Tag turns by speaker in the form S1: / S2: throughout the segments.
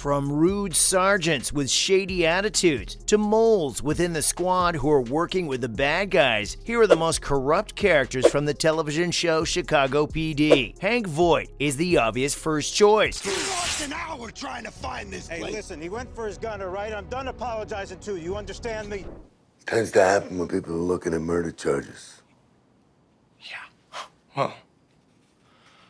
S1: From rude sergeants with shady attitudes to moles within the squad who are working with the bad guys, here are the most corrupt characters from the television show Chicago PD. Hank Voight is the obvious first choice.
S2: We lost an hour trying to find this place.
S3: Hey, listen, he went for his gun, all right? I'm done apologizing to you. You understand me?
S4: Tends to happen when people are looking at murder charges.
S5: Yeah. Well,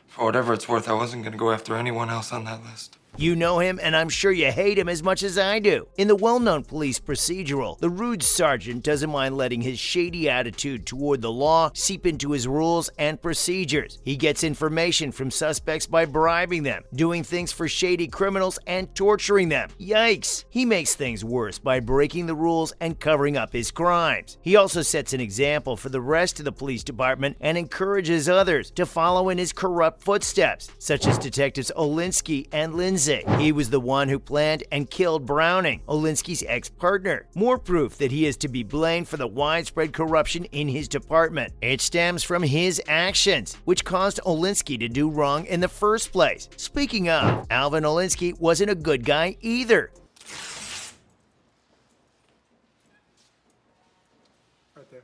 S5: for whatever it's worth, I wasn't gonna go after anyone else on that list.
S1: You know him, and I'm sure you hate him as much as I do. In the well-known police procedural, the rude sergeant doesn't mind letting his shady attitude toward the law seep into his rules and procedures. He gets information from suspects by bribing them, doing things for shady criminals, and torturing them. Yikes! He makes things worse by breaking the rules and covering up his crimes. He also sets an example for the rest of the police department and encourages others to follow in his corrupt footsteps, such as Detectives Olinsky and Lindsay. He was the one who planned and killed Browning, Olinsky's ex-partner. More proof that he is to be blamed for the widespread corruption in his department. It stems from his actions, which caused Olinsky to do wrong in the first place. Speaking of, Alvin Olinsky wasn't a good guy either.
S6: Right there.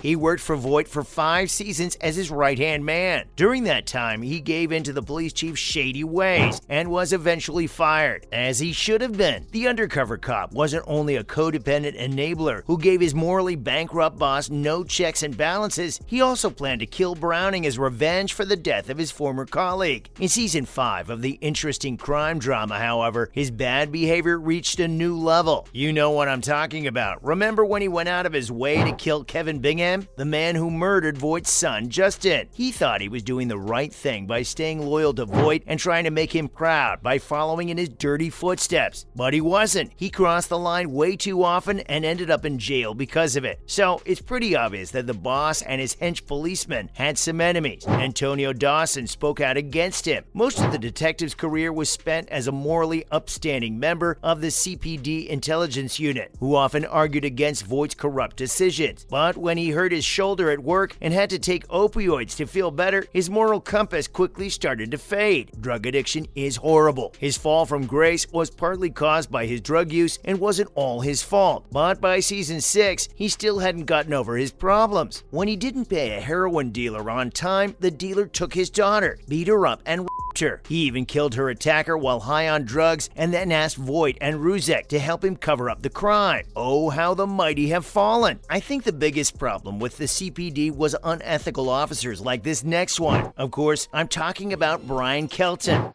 S1: He worked for Voight for 5 seasons as his right-hand man. During that time, he gave in to the police chief's shady ways and was eventually fired, as he should have been. The undercover cop wasn't only a codependent enabler who gave his morally bankrupt boss no checks and balances, he also planned to kill Browning as revenge for the death of his former colleague. In season 5 of the interesting crime drama, however, his bad behavior reached a new level. You know what I'm talking about. Remember when he went out of his way to kill Kevin Bingham? The man who murdered Voight's son, Justin. He thought he was doing the right thing by staying loyal to Voight and trying to make him proud by following in his dirty footsteps. But he wasn't. He crossed the line way too often and ended up in jail because of it. So it's pretty obvious that the boss and his hench policeman had some enemies. Antonio Dawson spoke out against him. Most of the detective's career was spent as a morally upstanding member of the CPD intelligence unit, who often argued against Voight's corrupt decisions. But when he hurt his shoulder at work and had to take opioids to feel better, his moral compass quickly started to fade. Drug addiction is horrible. His fall from grace was partly caused by his drug use and wasn't all his fault. But by season 6, he still hadn't gotten over his problems. When he didn't pay a heroin dealer on time, the dealer took his daughter, beat her up, and her. He even killed her attacker while high on drugs and then asked Voight and Ruzek to help him cover up the crime. Oh, how the mighty have fallen. I think the biggest problem with the CPD was unethical officers like this next one. Of course, I'm talking about Brian Kelton.
S6: Well,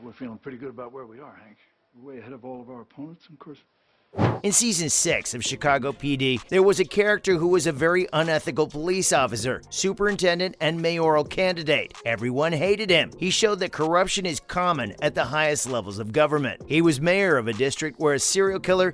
S6: we're feeling pretty good about where we are, Hank. We're way ahead of all of our opponents, of course.
S1: In season 6 of Chicago PD, there was a character who was a very unethical police officer, superintendent, and mayoral candidate. Everyone hated him. He showed that corruption is common at the highest levels of government. He was mayor of a district where a serial killer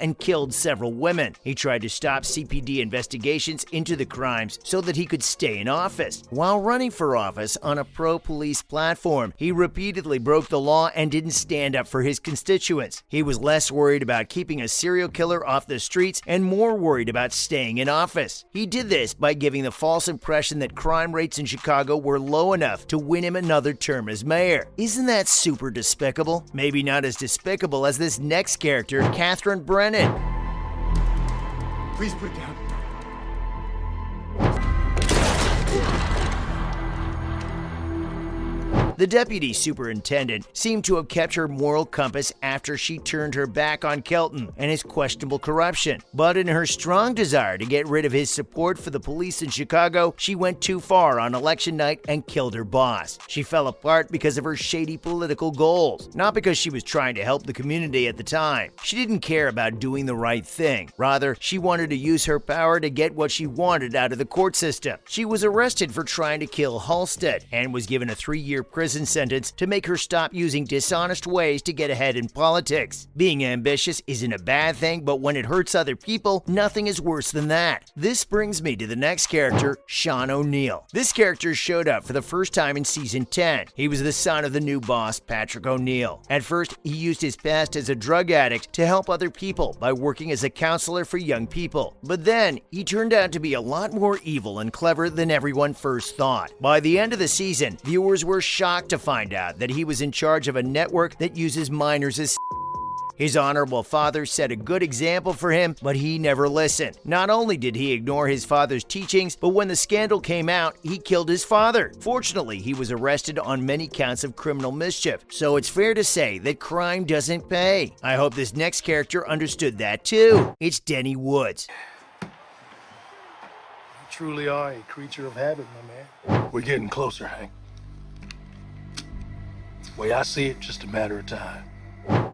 S1: and killed several women. He tried to stop CPD investigations into the crimes so that he could stay in office. While running for office on a pro-police platform, he repeatedly broke the law and didn't stand up for his constituents. He was less worried about keeping a serial killer off the streets and more worried about staying in office. He did this by giving the false impression that crime rates in Chicago were low enough to win him another term as mayor. Isn't that super despicable? Maybe not as despicable as this next character, Catherine Brennan.
S6: Please put it down.
S1: The deputy superintendent seemed to have kept her moral compass after she turned her back on Kelton and his questionable corruption. But in her strong desire to get rid of his support for the police in Chicago, she went too far on election night and killed her boss. She fell apart because of her shady political goals, not because she was trying to help the community at the time. She didn't care about doing the right thing. Rather, she wanted to use her power to get what she wanted out of the court system. She was arrested for trying to kill Halstead and was given a 3-year prison prison sentence to make her stop using dishonest ways to get ahead in politics. Being ambitious isn't a bad thing, but when it hurts other people, nothing is worse than that. This brings me to the next character, Sean O'Neill. This character showed up for the first time in season 10. He was the son of the new boss, Patrick O'Neill. At first, he used his past as a drug addict to help other people by working as a counselor for young people. But then, he turned out to be a lot more evil and clever than everyone first thought. By the end of the season, viewers were shocked to find out that he was in charge of a network that uses minors as His honorable father set a good example for him, but he never listened. Not only did he ignore his father's teachings, but when the scandal came out, he killed his father. Fortunately, he was arrested on many counts of criminal mischief, so it's fair to say that crime doesn't pay. I hope this next character understood that too. It's Denny Woods.
S7: You truly are a creature of habit, my man. We're getting closer, Hank. The way I see it, just a matter of time.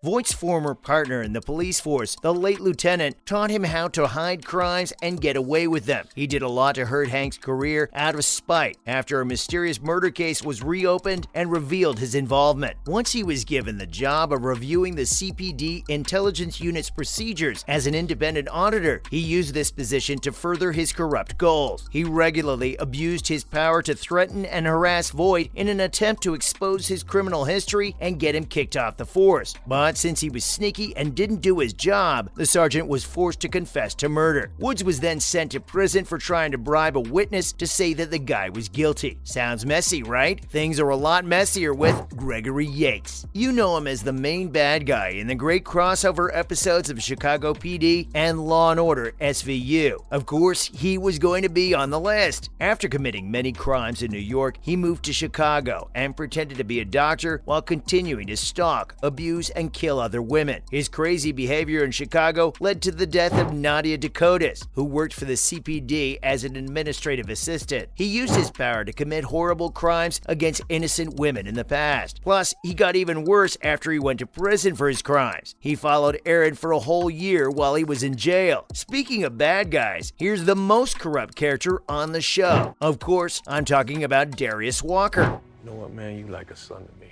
S1: Voight's former partner in the police force, the late lieutenant, taught him how to hide crimes and get away with them. He did a lot to hurt Hank's career out of spite after a mysterious murder case was reopened and revealed his involvement. Once he was given the job of reviewing the CPD intelligence unit's procedures as an independent auditor, he used this position to further his corrupt goals. He regularly abused his power to threaten and harass Voight in an attempt to expose his criminal history and get him kicked off the force. But since he was sneaky and didn't do his job, the sergeant was forced to confess to murder. Woods was then sent to prison for trying to bribe a witness to say that the guy was guilty. Sounds messy, right? Things are a lot messier with Gregory Yates. You know him as the main bad guy in the great crossover episodes of Chicago PD and Law & Order SVU. Of course, he was going to be on the list. After committing many crimes in New York, he moved to Chicago and pretended to be a doctor while continuing to stalk, abuse, and kill other women. His crazy behavior in Chicago led to the death of Nadia Dakotas, who worked for the CPD as an administrative assistant. He used his power to commit horrible crimes against innocent women in the past. Plus, he got even worse after he went to prison for his crimes. He followed Aaron for a whole year while he was in jail. Speaking of bad guys, here's the most corrupt character on the show. Of course, I'm talking about Darius Walker.
S8: You know what, man? You like a son to me.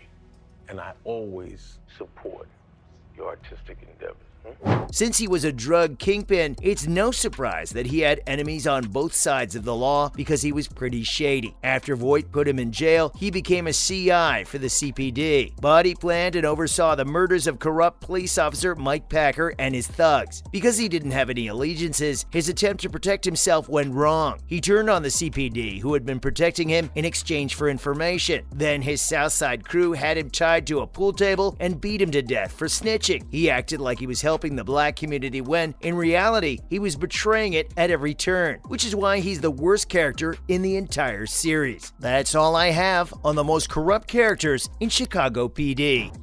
S8: And I always support your artistic endeavors.
S1: Since he was a drug kingpin, it's no surprise that he had enemies on both sides of the law because he was pretty shady. After Voight put him in jail, he became a CI for the CPD. But he planned and oversaw the murders of corrupt police officer Mike Packer and his thugs. Because he didn't have any allegiances, his attempt to protect himself went wrong. He turned on the CPD, who had been protecting him in exchange for information. Then his Southside crew had him tied to a pool table and beat him to death for snitching. He acted like he was helping the black community when, in reality, he was betraying it at every turn, which is why he's the worst character in the entire series. That's all I have on the most corrupt characters in Chicago PD.